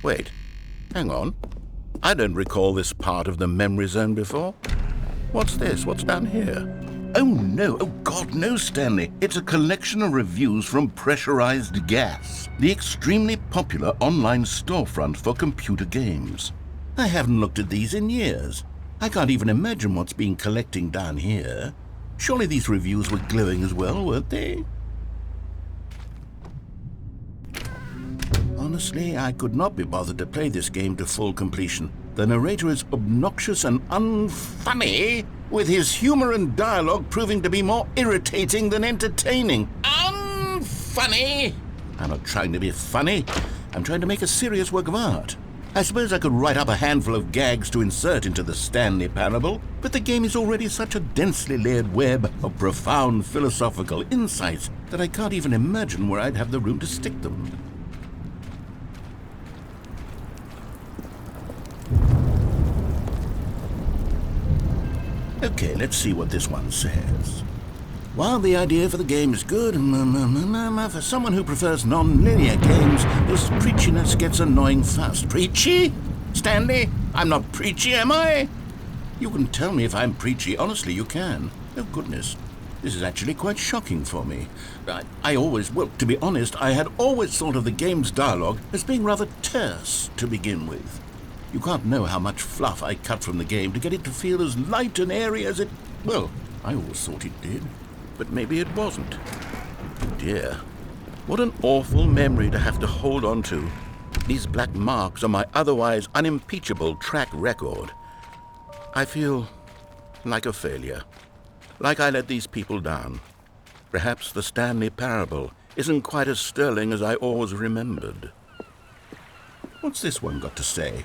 Wait, hang on. I don't recall this part of the memory zone before. What's this? What's down here? Oh no, oh God, no, Stanley. It's a collection of reviews from Pressurized Gas, the extremely popular online storefront for computer games. I haven't looked at these in years. I can't even imagine what's been collecting down here. Surely these reviews were glowing as well, weren't they? Honestly, I could not be bothered to play this game to full completion. The narrator is obnoxious and unfunny, with his humor and dialogue proving to be more irritating than entertaining. Unfunny! I'm not trying to be funny. I'm trying to make a serious work of art. I suppose I could write up a handful of gags to insert into the Stanley parable, but the game is already such a densely layered web of profound philosophical insights that I can't even imagine where I'd have the room to stick them. Okay, let's see what this one says. While the idea for the game is good, for someone who prefers non-linear games, this preachiness gets annoying fast. Preachy? Stanley, I'm not preachy, am I? You can tell me if I'm preachy. Honestly, you can. Oh, goodness. This is actually quite shocking for me. Well, to be honest, I had always thought of the game's dialogue as being rather terse to begin with. You can't know how much fluff I cut from the game to get it to feel as light and airy as it... Well, I always thought it did, but maybe it wasn't. Dear, what an awful memory to have to hold on to. These black marks on my otherwise unimpeachable track record. I feel like a failure, like I let these people down. Perhaps the Stanley parable isn't quite as sterling as I always remembered. What's this one got to say?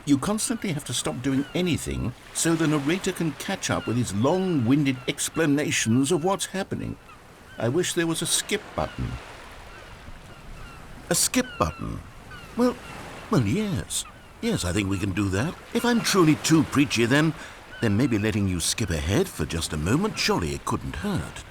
You constantly have to stop doing anything so the narrator can catch up with his long-winded explanations of what's happening. I wish there was a skip button. A skip button? Well, yes. Yes, I think we can do that. If I'm truly too preachy, then maybe letting you skip ahead for just a moment, surely it couldn't hurt.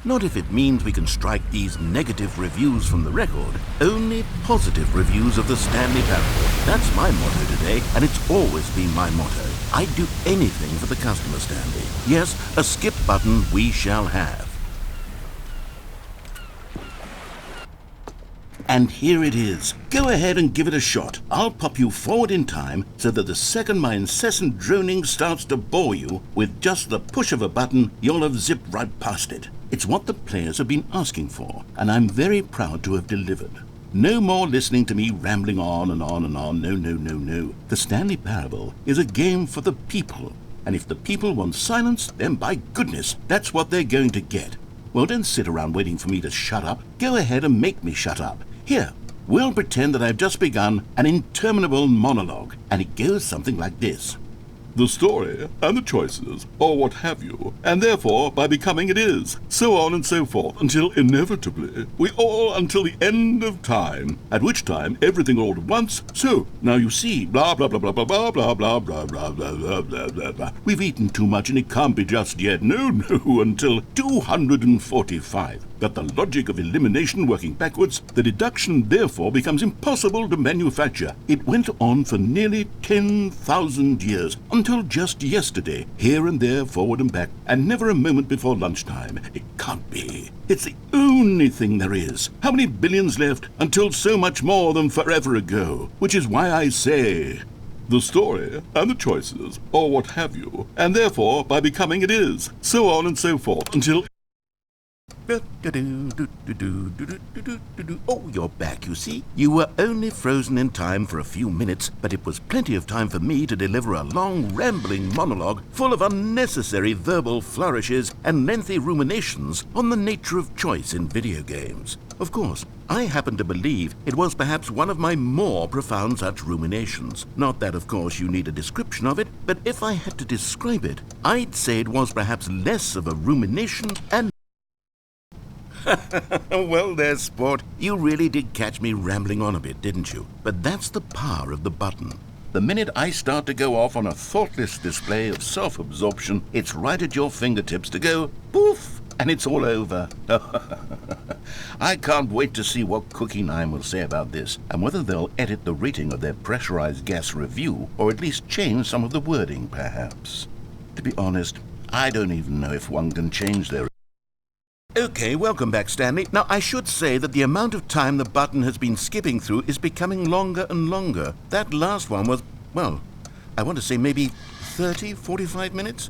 Not if it means we can strike these negative reviews from the record. Only positive reviews of the Stanley parable. That's my motto today, and it's always been my motto. I'd do anything for the customer, Stanley. Yes, a skip button we shall have. And here it is. Go ahead and give it a shot. I'll pop you forward in time so that the second my incessant droning starts to bore you, with just the push of a button, you'll have zipped right past it. It's what the players have been asking for, and I'm very proud to have delivered. No more listening to me rambling on and on and on. No. The Stanley parable is a game for the people, and if the people want silence, then by goodness, that's what they're going to get. Well, don't sit around waiting for me to shut up. Go ahead and make me shut up. Here, we'll pretend that I've just begun an interminable monologue, and it goes something like this. The story and the choices, or what have you, and therefore by becoming it is, so on and so forth, until inevitably we all until the end of time, at which time everything all at once, so, now you see, blah blah blah blah blah blah blah blah blah blah blah blah blah blah blah. We've eaten too much and it can't be just yet, no, until 245. Got the logic of elimination working backwards, the deduction therefore becomes impossible to manufacture. It went on for nearly 10,000 years, until just yesterday, here and there, forward and back, and never a moment before lunchtime. It can't be. It's the only thing there is. How many billions left until so much more than forever ago? Which is why I say... The story and the choices, or what have you, and therefore by becoming it is, so on and so forth, until... Oh, you're back, you see. You were only frozen in time for a few minutes, but it was plenty of time for me to deliver a long, rambling monologue full of unnecessary verbal flourishes and lengthy ruminations on the nature of choice in video games. Of course, I happen to believe it was perhaps one of my more profound such ruminations. Not that, of course, you need a description of it, but if I had to describe it, I'd say it was perhaps less of a rumination and... Well there, sport. You really did catch me rambling on a bit, didn't you? But that's the power of the button. The minute I start to go off on a thoughtless display of self-absorption, it's right at your fingertips to go, poof, and it's all over. I can't wait to see what Cookie 9 will say about this, and whether they'll edit the rating of their pressurized gas review, or at least change some of the wording, perhaps. To be honest, I don't even know if one can change their... Okay, welcome back, Stanley. Now, I should say that the amount of time the button has been skipping through is becoming longer and longer. That last one was, well, I want to say maybe 30, 45 minutes?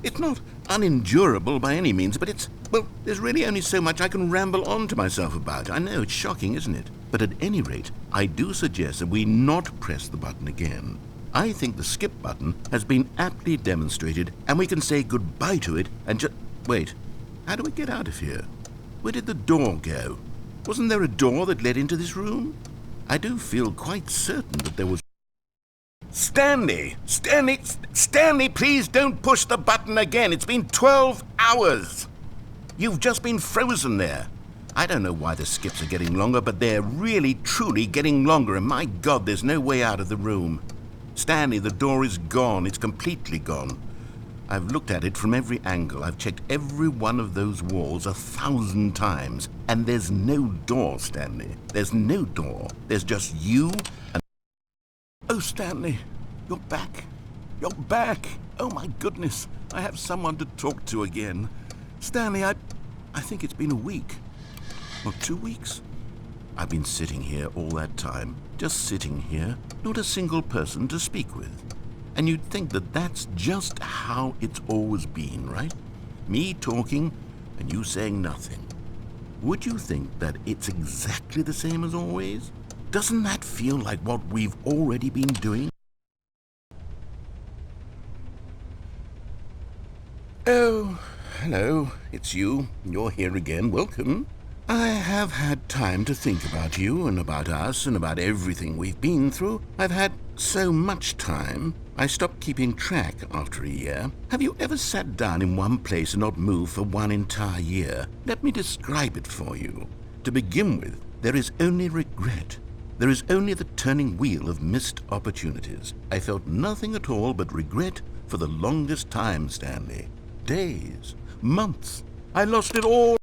It's not unendurable by any means, but it's, well, there's really only so much I can ramble on to myself about. I know, it's shocking, isn't it? But at any rate, I do suggest that we not press the button again. I think the skip button has been aptly demonstrated, and we can say goodbye to it and just... Wait. How do we get out of here? Where did the door go? Wasn't there a door that led into this room? I do feel quite certain that there was... Stanley! Stanley, please don't push the button again. It's been 12 hours. You've just been frozen there. I don't know why the skips are getting longer, but they're really, truly getting longer, and my God, there's no way out of the room. Stanley, the door is gone. It's completely gone. I've looked at it from every angle. I've checked every one of those walls 1,000 times. And there's no door, Stanley. There's no door. There's just you and... Oh, Stanley, you're back. You're back. Oh, my goodness. I have someone to talk to again. Stanley, I think it's been a week. Or 2 weeks. I've been sitting here all that time. Just sitting here. Not a single person to speak with. And you'd think that that's just how it's always been, right? Me talking and you saying nothing. Would you think that it's exactly the same as always? Doesn't that feel like what we've already been doing? Oh, hello, it's you. You're here again. Welcome. I have had time to think about you and about us and about everything we've been through. I've had so much time. I stopped keeping track after a year. Have you ever sat down in one place and not moved for one entire year? Let me describe it for you. To begin with, there is only regret. There is only the turning wheel of missed opportunities. I felt nothing at all but regret for the longest time, Stanley. Days, months. I lost it all.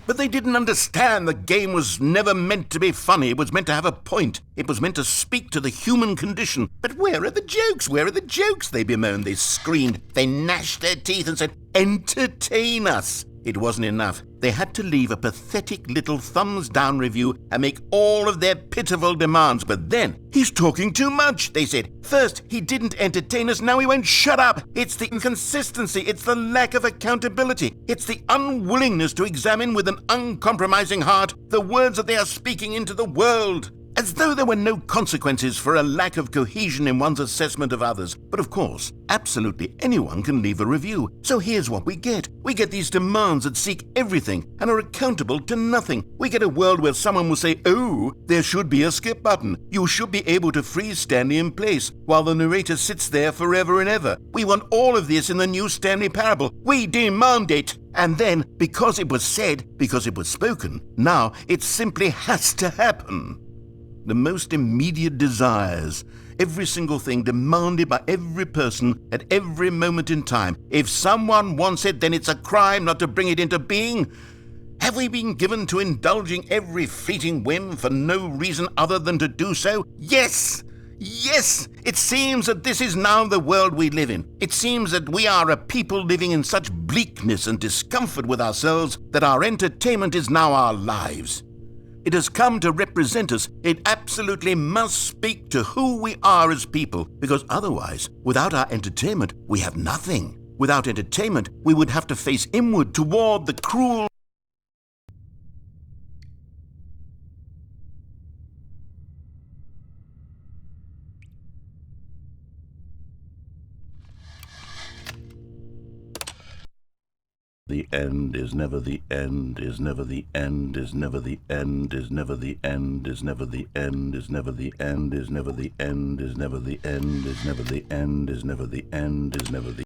But they didn't understand the game was never meant to be funny. It was meant to have a point. It was meant to speak to the human condition. But where are the jokes? Where are the jokes? They bemoaned, they screamed, they gnashed their teeth and said, entertain us. It wasn't enough. They had to leave a pathetic little thumbs-down review and make all of their pitiful demands. But then, he's talking too much, they said. First, he didn't entertain us, now he won't shut up. It's the inconsistency, it's the lack of accountability. It's the unwillingness to examine with an uncompromising heart the words that they are speaking into the world. As though there were no consequences for a lack of cohesion in one's assessment of others. But of course, absolutely anyone can leave a review. So here's what we get. We get these demands that seek everything and are accountable to nothing. We get a world where someone will say, oh, there should be a skip button. You should be able to freeze Stanley in place while the narrator sits there forever and ever. We want all of this in the new Stanley parable. We demand it. And then, because it was said, because it was spoken, now it simply has to happen. The most immediate desires, every single thing demanded by every person at every moment in time. If someone wants it, then it's a crime not to bring it into being. Have we been given to indulging every fleeting whim for no reason other than to do so? Yes! Yes! It seems that this is now the world we live in. It seems that we are a people living in such bleakness and discomfort with ourselves that our entertainment is now our lives. It has come to represent us. It absolutely must speak to who we are as people, because otherwise, without our entertainment, we have nothing. Without entertainment, we would have to face inward toward the cruel... the end, is never the end, is never the end, is never the end, is never the end, is never the end, is never the end, is never the end, is never the end, is never the end, is never the end, is never the